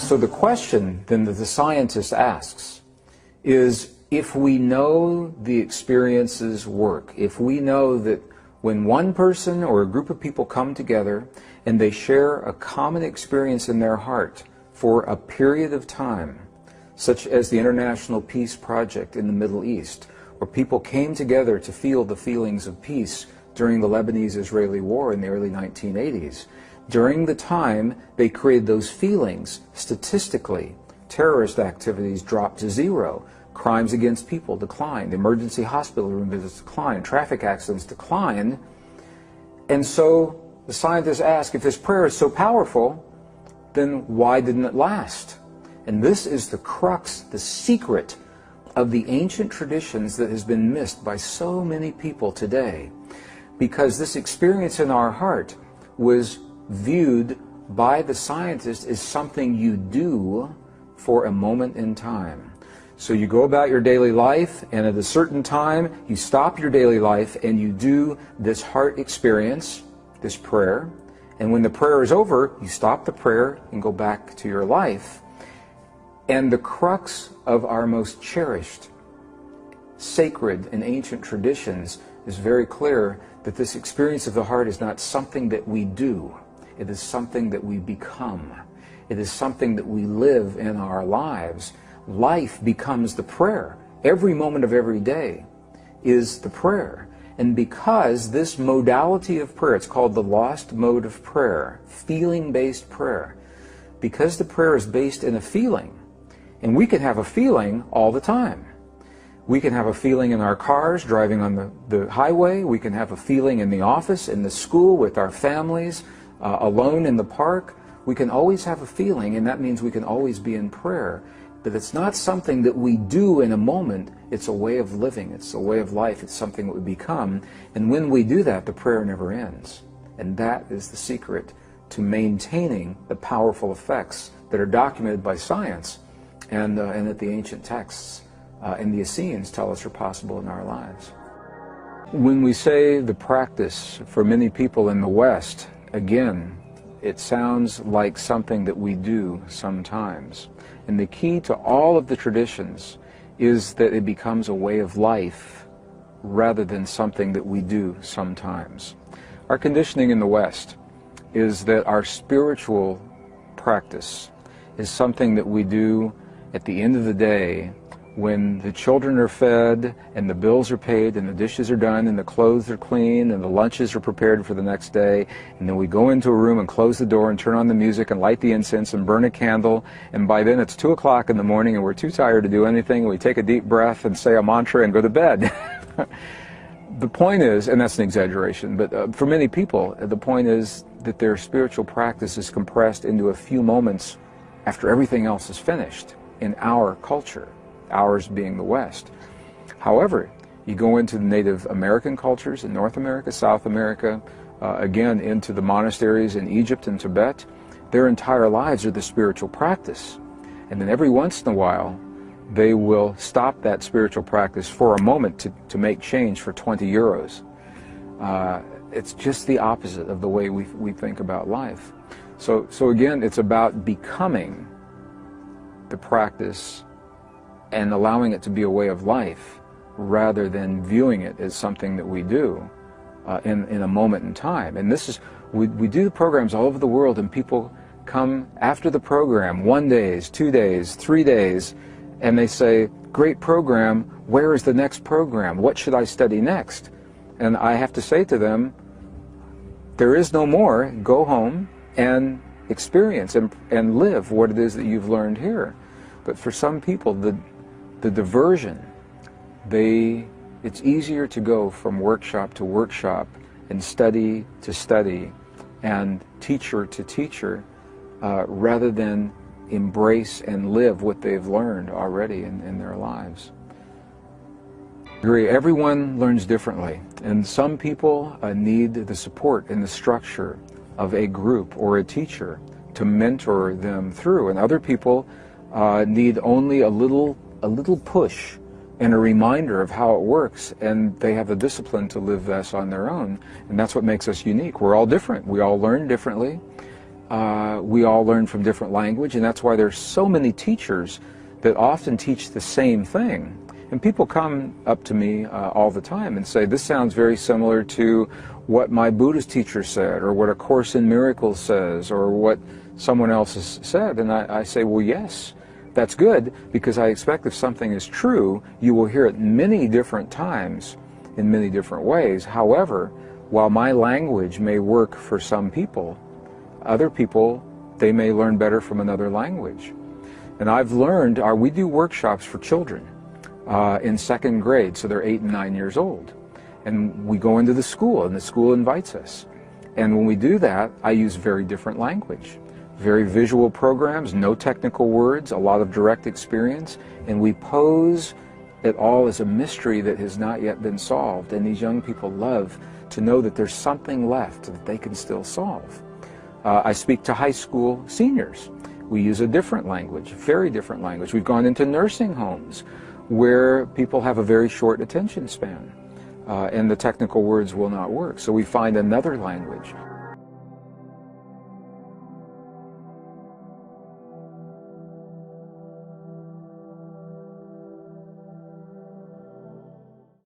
So the question then that the scientist asks is, if we know the experiences work, if we know that when one person or a group of people come together and they share a common experience in their heart for a period of time, such as the International Peace Project in the Middle East, where people came together to feel the feelings of peace during the Lebanese-Israeli War in the early 1980s. During the time they created those feelings, statistically, terrorist activities dropped to zero, crimes against people declined, emergency hospital room visits declined, traffic accidents declined. And so the scientists ask, if this prayer is so powerful, then why didn't it last? And this is the crux, the secret of the ancient traditions that has been missed by so many people today. Because this experience in our heart was viewed by the scientist as something you do for a moment in time. So you go about your daily life, and at a certain time you stop your daily life and you do this heart experience, this prayer, and when the prayer is over, you stop the prayer and go back to your life. And the crux of our most cherished, sacred and ancient traditions is very clear that this experience of the heart is not something that we do. It is something that we become. It is something that we live in our lives. Life becomes the prayer. Every moment of every day is the prayer. And because this modality of prayer, it's called the lost mode of prayer, feeling-based prayer, because the prayer is based in a feeling, and we can have a feeling all the time. We can have a feeling in our cars, driving on the highway. We can have a feeling in the office, in the school, with our families, alone in the park. We can always have a feeling, and that means we can always be in prayer. But it's not something that we do in a moment. It's a way of living. It's a way of life. It's something that we become. And when we do that, the prayer never ends. And that is the secret to maintaining the powerful effects that are documented by science and that the ancient texts and the Essenes tell us are possible in our lives. When we say the practice, for many people in the West, again, it sounds like something that we do sometimes. And the key to all of the traditions is that it becomes a way of life rather than something that we do sometimes. Our conditioning in the West is that our spiritual practice is something that we do at the end of the day, when the children are fed and the bills are paid and the dishes are done and the clothes are clean and the lunches are prepared for the next day, and then we go into a room and close the door and turn on the music and light the incense and burn a candle, and by then it's 2 o'clock in the morning and we're too tired to do anything, and we take a deep breath and say a mantra and go to bed. The point is, and that's an exaggeration, but for many people the point is that their spiritual practice is compressed into a few moments after everything else is finished in our culture. Ours being the West. However, you go into the Native American cultures in North America, South America, again into the monasteries in Egypt and Tibet, their entire lives are the spiritual practice. And then every once in a while, they will stop that spiritual practice for a moment to make change for 20 euros. It's just the opposite of the way we think about life. So again, it's about becoming the practice and allowing it to be a way of life rather than viewing it as something that we do in a moment in time. And this is, we do the programs all over the world, and people come after the program, 1 day, 2 days, 3 days, and they say, great program, where is the next program? What should I study next? And I have to say to them, there is no more. Go home and experience and live what it is that you've learned here. But for some people, the diversion, it's easier to go from workshop to workshop and study to study and teacher to teacher rather than embrace and live what they've learned already in their lives. I agree, everyone learns differently, and some people need the support and the structure of a group or a teacher to mentor them through, and other people need only a little push and a reminder of how it works, and they have the discipline to live this on their own. And that's what makes us unique. We're all different. We all learn differently. we all learn from different language, and that's why there's so many teachers that often teach the same thing. And people come up to me all the time and say, this sounds very similar to what my Buddhist teacher said, or what A Course in Miracles says, or what someone else has said. And I say, well, yes, that's good, because I expect if something is true, you will hear it many different times in many different ways. However, while my language may work for some people, other people, they may learn better from another language. And I've learned, we do workshops for children in second grade, so they're 8 and 9 years old. And we go into the school, and the school invites us. And when we do that, I use very different language. Very visual programs, no technical words, a lot of direct experience, and we pose it all as a mystery that has not yet been solved. And these young people love to know that there's something left that they can still solve. I speak to high school seniors. We use a different language, very different language. We've gone into nursing homes where people have a very short attention span, and the technical words will not work. So we find another language.